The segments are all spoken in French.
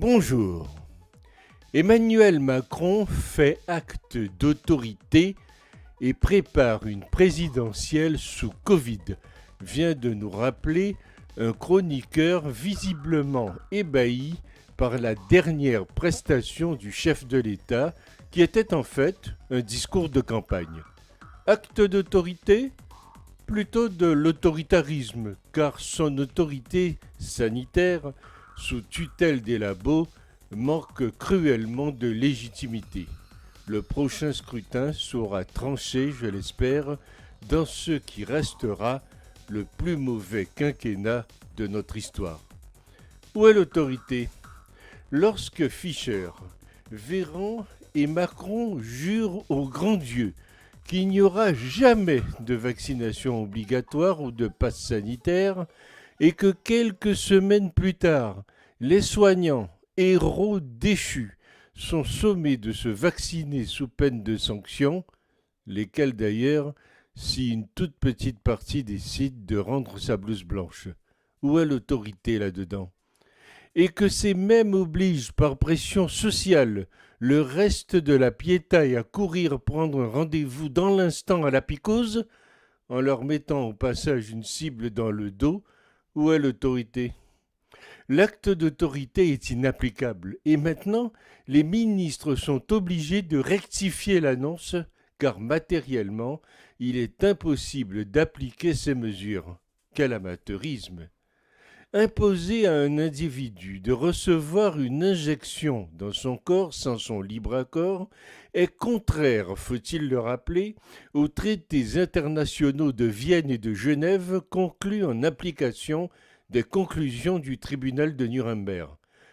Bonjour. Emmanuel Macron fait acte d'autorité et prépare une présidentielle sous Covid, vient de nous rappeler un chroniqueur visiblement ébahi par la dernière prestation du chef de l'État, qui était en fait un discours de campagne. Acte d'autorité ? Plutôt de l'autoritarisme, car son autorité sanitaire, sous tutelle des labos, manque cruellement de légitimité. Le prochain scrutin saura trancher, je l'espère, dans ce qui restera le plus mauvais quinquennat de notre histoire. Où est l'autorité ? Lorsque Fischer, Véran et Macron jurent au grand Dieu qu'il n'y aura jamais de vaccination obligatoire ou de passe sanitaire et que quelques semaines plus tard, les soignants, héros déchus, sont sommés de se vacciner sous peine de sanctions, lesquelles d'ailleurs, si une toute petite partie décide de rendre sa blouse blanche. Où est l'autorité là-dedans ? Et que ces mêmes obligent par pression sociale le reste de la piétaille à courir prendre un rendez-vous dans l'instant à la piquose, en leur mettant au passage une cible dans le dos, où est l'autorité ? L'acte d'autorité est inapplicable et maintenant les ministres sont obligés de rectifier l'annonce car matériellement il est impossible d'appliquer ces mesures. Quel amateurisme ! Imposer à un individu de recevoir une injection dans son corps sans son libre accord est contraire, faut-il le rappeler, aux traités internationaux de Vienne et de Genève conclus en application des conclusions du tribunal de Nuremberg.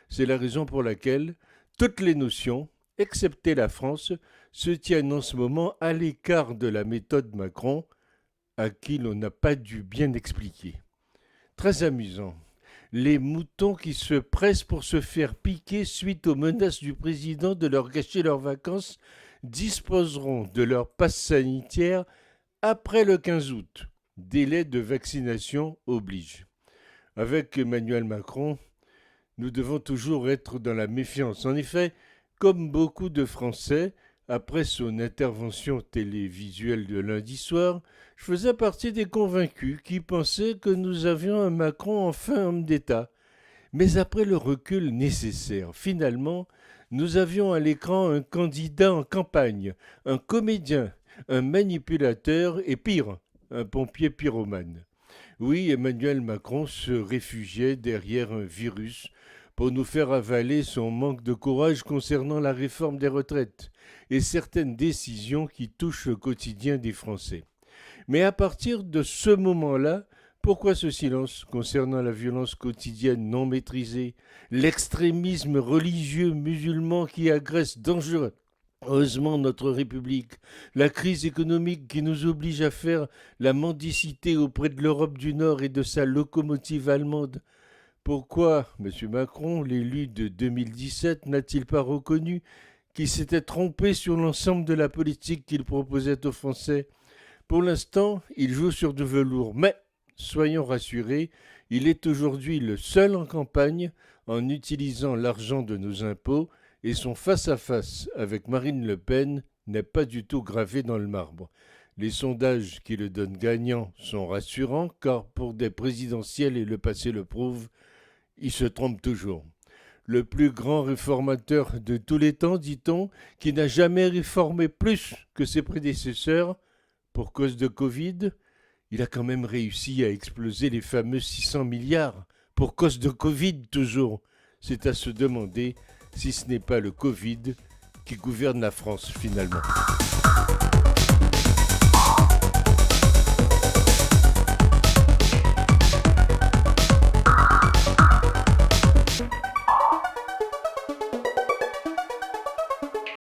C'est la raison pour laquelle toutes les nations, excepté la France, se tiennent en ce moment à l'écart de la méthode Macron, à qui l'on n'a pas dû bien expliquer. Très amusant. Les moutons qui se pressent pour se faire piquer suite aux menaces du président de leur gâcher leurs vacances disposeront de leur passe sanitaire après le 15 août. Délai de vaccination oblige. Avec Emmanuel Macron, nous devons toujours être dans la méfiance. En effet, comme beaucoup de Français, après son intervention télévisuelle de lundi soir, je faisais partie des convaincus qui pensaient que nous avions un Macron enfin homme d'État. Mais après le recul nécessaire, finalement, nous avions à l'écran un candidat en campagne, un comédien, un manipulateur et pire, un pompier pyromane. Oui, Emmanuel Macron se réfugiait derrière un virus pour nous faire avaler son manque de courage concernant la réforme des retraites et certaines décisions qui touchent le quotidien des Français. Mais à partir de ce moment-là, pourquoi ce silence concernant la violence quotidienne non maîtrisée, l'extrémisme religieux musulman qui agresse dangereusement notre République, la crise économique qui nous oblige à faire la mendicité auprès de l'Europe du Nord et de sa locomotive allemande ? Pourquoi M. Macron, l'élu de 2017, n'a-t-il pas reconnu qu'il s'était trompé sur l'ensemble de la politique qu'il proposait aux Français ? Pour l'instant, il joue sur du velours, mais, soyons rassurés, il est aujourd'hui le seul en campagne en utilisant l'argent de nos impôts et son face-à-face avec Marine Le Pen n'est pas du tout gravé dans le marbre. Les sondages qui le donnent gagnant sont rassurants car pour des présidentielles, et le passé le prouve, il se trompe toujours. Le plus grand réformateur de tous les temps, dit-on, qui n'a jamais réformé plus que ses prédécesseurs, pour cause de Covid, il a quand même réussi à exploser les fameux 600 milliards, pour cause de Covid toujours. C'est à se demander si ce n'est pas le Covid qui gouverne la France finalement.